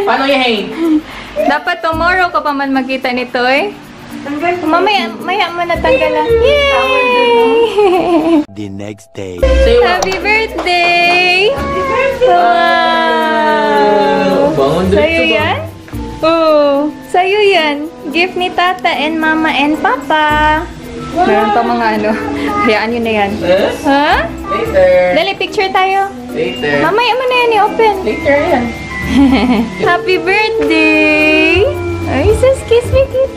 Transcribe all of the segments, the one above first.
Paano yan? Dapat tomorrow ka pa man magkita nito eh. Mamaya mo natanggalan. Yay! The next day. Happy birthday! Happy birthday! Wow! Sa'yo yan? Oo. Sa'yo yan. Gift ni Tata and Mama and Papa. Meron pa mga ano. Hayaan nyo na yan. Ha? Later. Dali, picture tayo. Later. Mamaya mo na yan i-open. Later yan. Happy birthday! Ay, sus, kiss me, kiss.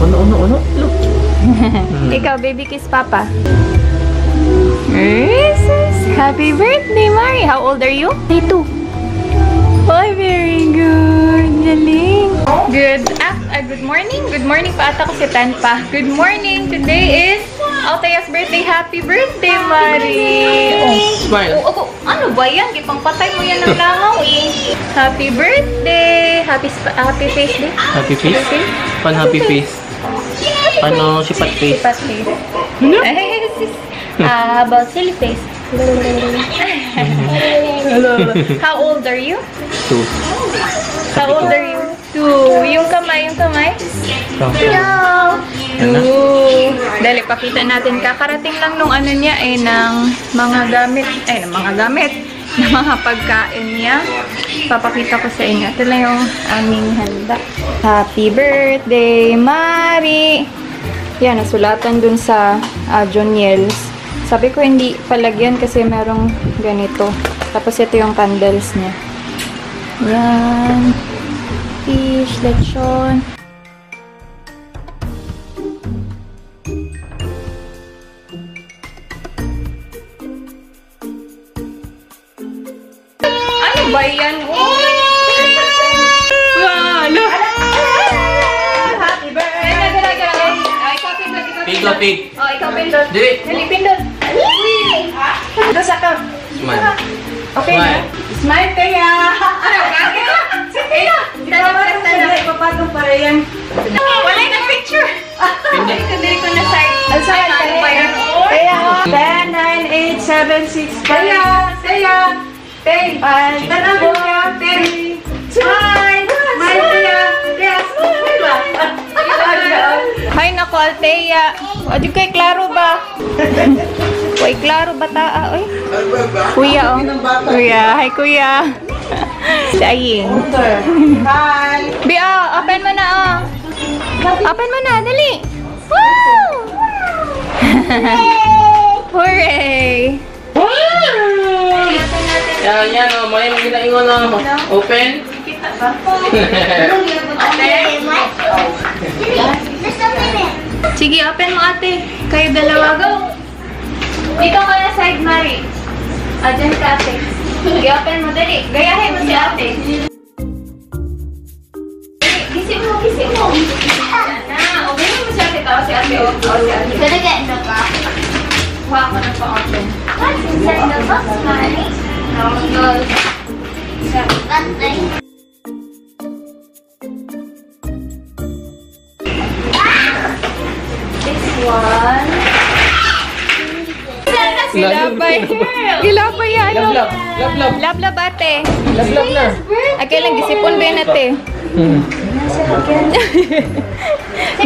Ano? Look. Ikaw, baby kiss Papa. Ay, sus. Happy birthday, Mari. How old are you? Day 2. Oh, very good. Galing. Good morning. Good morning pa ata ko si Tanpa. Good morning. Today is Althea's birthday. Happy birthday, Mari. Smile. Ano ba yan? Gipang patay mo yan ng langaw eh. Happy birthday. Happy face day. Happy face? Paano happy face? Paano sipat face? Sipat face. How about silly face? How old are you? 2. How old are you? 2. Yung kamay. Hello. 2. Dali, pakita natin. Kakarating lang nung ano niya eh, ng mga gamit. Ng mga pagkain niya. Papakita ko sa inyo. Ito lang yung aming handa. Happy birthday, Mari! Yan, nasulatan dun sa Joniels. Sabi ko hindi palagyan kasi merong ganito. Tapos ito yung candles niya. Yan. Fish, lechon. Ano ba yan? Happy birthday! Pig. Oh, ikaw pindot. Dali, pindot. Ito sa ka. Smile. Okay na? Smile kaya. Ano, gagawin ka? Sige na. Ipapatong para yan. Wala yung picture. Dali ko na side. Saan ba yan? Kaya 10, 9, 8, 7, 6. Kaya. 10. Tanawin ka. 10. Smile. Smile kaya. Yes. Hay nako, Althea. Adi kay klaro ba? Uy, klaro ba taa? Uy. Kuya, oh. Kuya. Hi, kuya. Saying. Hi. Bia, open mo na, oh. Open mo na, dali. Woo! Hooray! Yan, oh. May ginaingon lang. Open. Sige, open mo ate. Kayo dalawa, go. Dito ka na side, Mari. Dyan ka ate. Sige, open mo, dali. Gayahin mo si ate. Gising mo. Yan na. Open mo si ate. Si ate, o. Si ate. Gonna get in the box. Kuha ko na pa-open. What's inside the box, Mommy? Nothing. One. Gilabay. Gilabay yan. Lablab ate. Lablab na. Ay, kailang gisipon ba yan ate?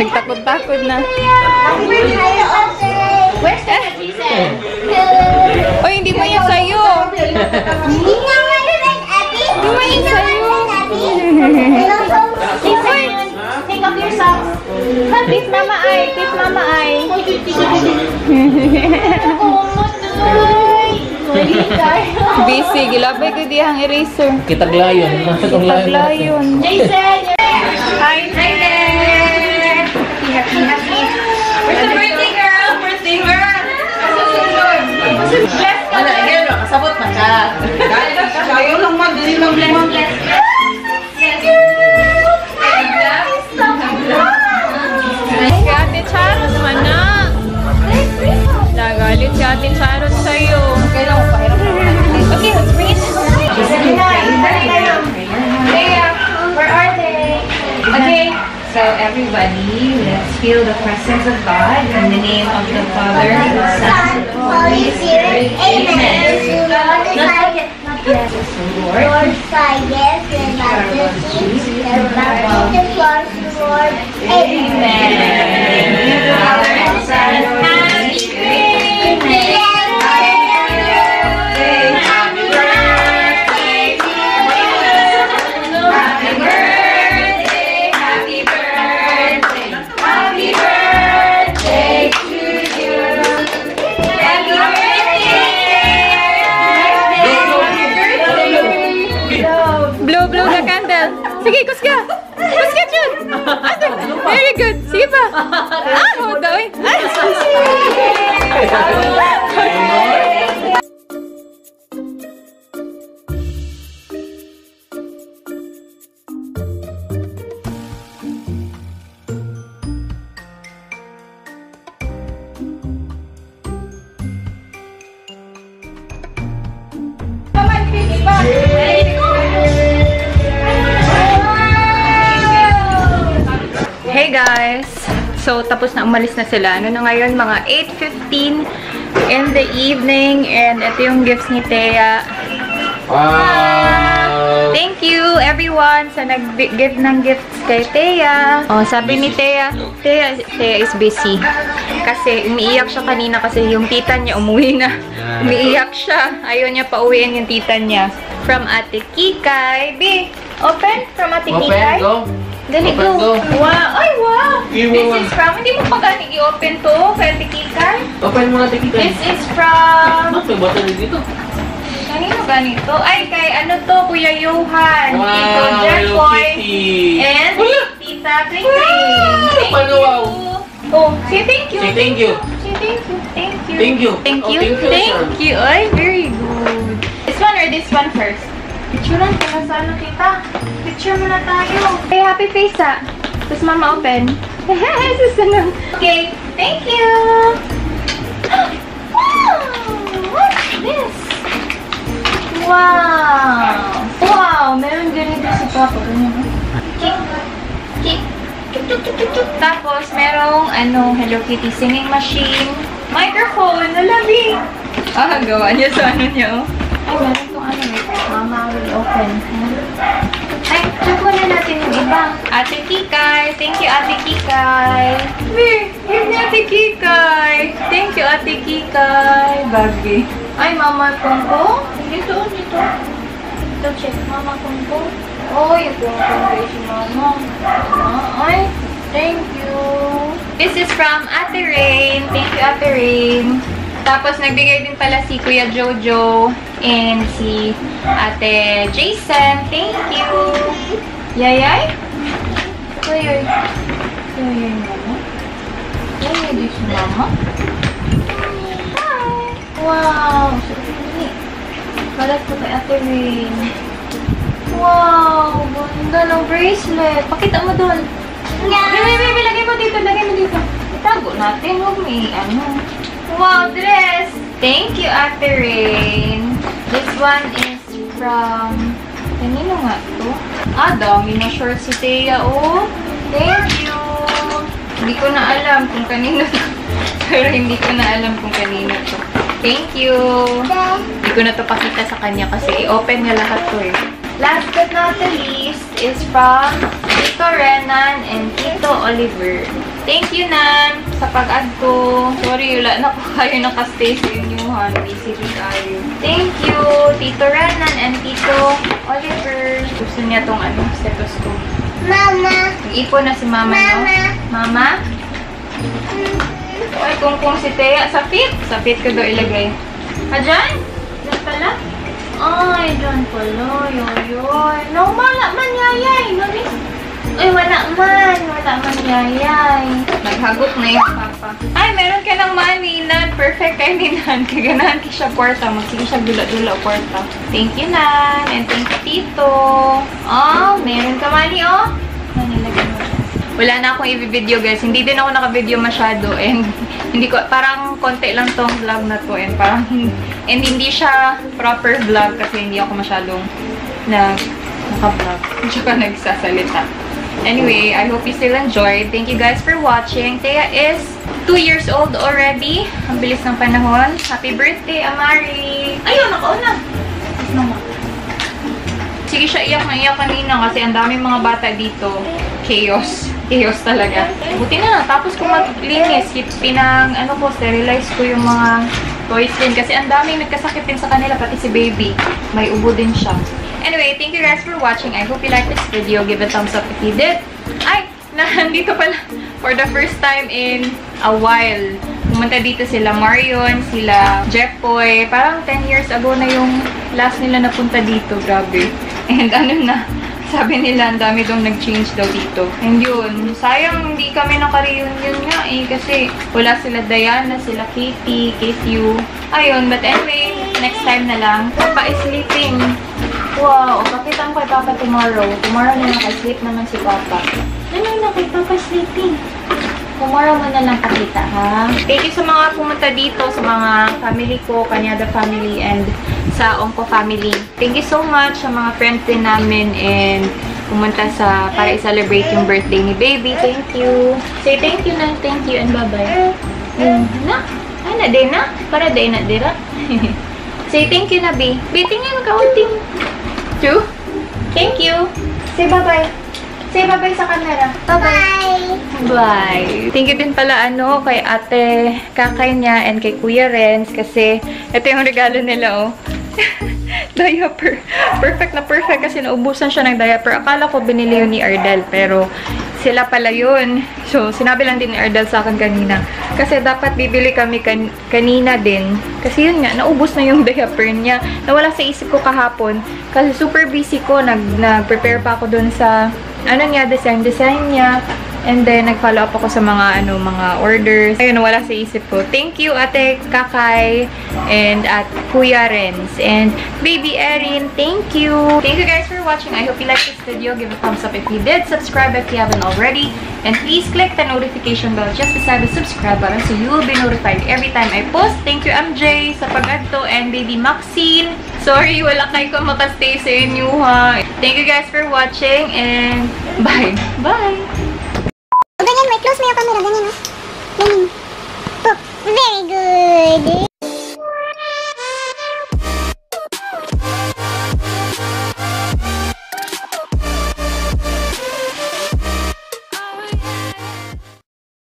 Nagtakot-takot na. Where's the Jesus? Oy, hindi mo yan sa'yo. Hindi mo yan sa'yo. Take off your socks. Kiss mama ay. Kiss mama ay. Busy. Gilabay ko diyang eraser. Kitaglayon. Kitaglayon. Jason, Hi there. Happy. where's the birthday girl? Birthday girl. Ano, again, kasabot na ka. Ayaw lang man, dili lang man. Si Ate Charis man na. Nagalit si Ate Charis sa'yo. Kailangan mo pahiram. Okay, let's bring it. Where are they? Okay, so everybody, let's feel the presence of God in the name of the Father, the Son, and the Holy Spirit. Amen. Lord, Silas, and Majesty, and Baptist, Lord, Amen. Father and Son, Holy Spirit. Amen. Blow the candle. Sige, kuska. Kuska dyan. Very good. Sige pa. Hold on. Hey guys! So, tapos na umalis na sila. Ano na ngayon? Mga 8:15 in the evening. And ito yung gifts ni Thea. Wow! Thank you everyone sa nag-give ng gifts kay Thea. Oh, sabi ni Thea is busy. Kasi umiiyak siya kanina kasi yung tita niya umuwi na. Umiiyak siya. Ayaw niya pauwiin yung tita niya. From Ate Kikay. B, open from Ate Kikay. Open, go. Dali, Open, go. go. Wow. Ay, wow. Iwan. This is from, hindi mo pa gani i-open to kay Ate Kikay. Open mo natin kita. This is from, May bottle dito. kanino ganito? Ay, kay ano to, Kuya Johan. Wow, Tito Hello Jeffoy. Kitty. And Tita Kring Kring. Thank Paano, you. wow? Oh, say thank you. Say thank you. Say thank you. Thank you. Thank you. Thank Oh, you. thank you, Thank you. Ay, very good. This one or this one first? Picturean ka na sa ano, tita. Picture muna tayo. Hey, happy face ah. Tapos mama open. Susunod. Okay, thank you. Wow! What's this? Wow! Wow! Meron ganito si Papa. Ganyan. Kick. Kick. Tapos, merong, Hello Kitty singing machine. Microphone. Nalabi. Gawa niya sa ano niya, oh. Ay, meron itong Mama will open. Ay, check muna natin yung iba. Ate Kikay. Thank you, Ate Kikay. Give ni Ate Kikay. Thank you, Ate Kikay. Bagay. Ay, Mama Kongko. Dito. Ito, check. Mama Kongko. Oh, yung Kongko si Mama. Ay, thank you. This is from Ate Rain. Thank you, Ate Rain. Tapos, nagbigay din pala si Kuya Jojo and si Ate Jason. Thank you. Yayay? Yayay. Yayay, Mama. Yayay, din si Mama. Hi. Wow. Kalat ko kay Ate Rain. Wow. Ganda ng bracelet. Pakita mo dun. Baby, lagay mo dito. Itago natin. Huwag may Wow, dress! Thank you, Ate Rain. This one is from... Kanino nga ito? Dami na short si Thea, oh. Thank you! Hindi ko na alam kung kanino to. Pero hindi ko na alam kung kanino to. Thank you! Hindi ko na to pakita sa kanya kasi i-open niya lahat to eh. Last but not the least is from Tito Renan and Tito Oliver. Thank you, Nan, sa pag-add ko. Sorry, wala na po kayo nakastay sa inyo, ha. Busy kayo. Thank you, Tito Renan and Tito Oliver. Gusto niya tong stethoscope. Mama. Nag-ipon na si Mama, no? Mama? Ay, kung si Thea. Sapit. Sapit ko daw ilagay. Dyan? Dyan pala? Ay, dyan pala. Yoyoy. No, wala man, yayay. Ay, wala man. Wala man, yayay. Naghagot na yung papa. Ay, meron ka ng money, Nan. Perfect kay ni Nan. Kaganahan ka siya kwarta. Magsige siya dula-dula kwarta. Thank you, Nan. And thank you, Tito. Oh, meron ka money, oh. Nanilagay mo siya. Wala na akong i-video, guys. Hindi din ako naka-video masyado. And hindi ko, parang konti lang tong vlog na to. And parang, and hindi siya proper vlog kasi hindi ako masyadong naka-vlog. Tsaka nagsasalita. Anyway, I hope you still enjoyed. Thank you guys for watching. Thea is 2 years old already. Ang bilis ng panahon. Happy birthday, Amari! Ayun, nakauna! Sige siya iyak na iyak kanina kasi ang daming mga bata dito. Chaos. Chaos talaga. Buti na. Tapos kung maglinis, sterilize ko yung mga toys din. Kasi ang daming nagkasakit din sa kanila, pati si baby. May ubo din siya. Anyway, thank you guys for watching. I hope you liked this video. Give a thumbs up if you did. Ay! Nandito pala for the first time in a while. Pumunta dito sila Marion, sila Jeffoy. Parang 10 years ago na yung last nila napunta dito. Grabe. And sabi nila, ang dami daw nag-change daw dito. And yun, sayang hindi kami naka-reunion nga eh. Kasi wala sila Diana, sila Katie, Katyu. Ayun, but anyway, next time na lang. Papa is sleeping. Wow, pakita mo kay Papa tomorrow. Tomorrow na naka-sleep naman si Papa. Ano na kay Papa sleeping? Tomorrow mo na lang pakita, ha? Thank you sa mga pumunta dito, sa mga family ko, Kanyada family, and sa Ongko family. Thank you so much sa mga friends din namin and pumunta para i-celebrate yung birthday ni baby. Thank you. Say thank you na. Thank you and bye-bye. Na? Ay, na din na? Para din na dira? Say thank you na, B. B, tingin mo ka-outing. True? Thank you. Say bye-bye. Say bye-bye sa camera. Bye-bye. Bye. Thank you din pala kay ate kakay niya and kay Kuya Renz kasi ito yung regalo nila, oh. Diaper. Perfect na perfect kasi naubusan siya ng diaper. Akala ko binili yun ni Ardel pero sila pala yun. So, sinabi lang din ni Ardel sa akin kanina. Kasi dapat bibili kami kanina din. Kasi yun nga, naubos na yung diaper niya. Nawala sa isip ko kahapon. Kasi super busy ko. Nag-prepare pa ako dun sa design niya. And then, nag-follow up ako sa mga orders. Ayun, wala sa isip ko. Thank you, Ate Kakay and at Kuya Renz. And Baby Erin, thank you. Thank you guys for watching. I hope you liked this video. Give a thumbs up if you did. Subscribe if you haven't already. And please click the notification bell just beside the subscribe button so you will be notified every time I post. Thank you, MJ, sa pag-adto. And Baby Maxine. Sorry, wala kayo ko makastay sa inyo, ha. Thank you guys for watching. And bye. Bye. Ganyan, wait, close mo yung camera, ganyan, oh. Ganyan. Pop, very good.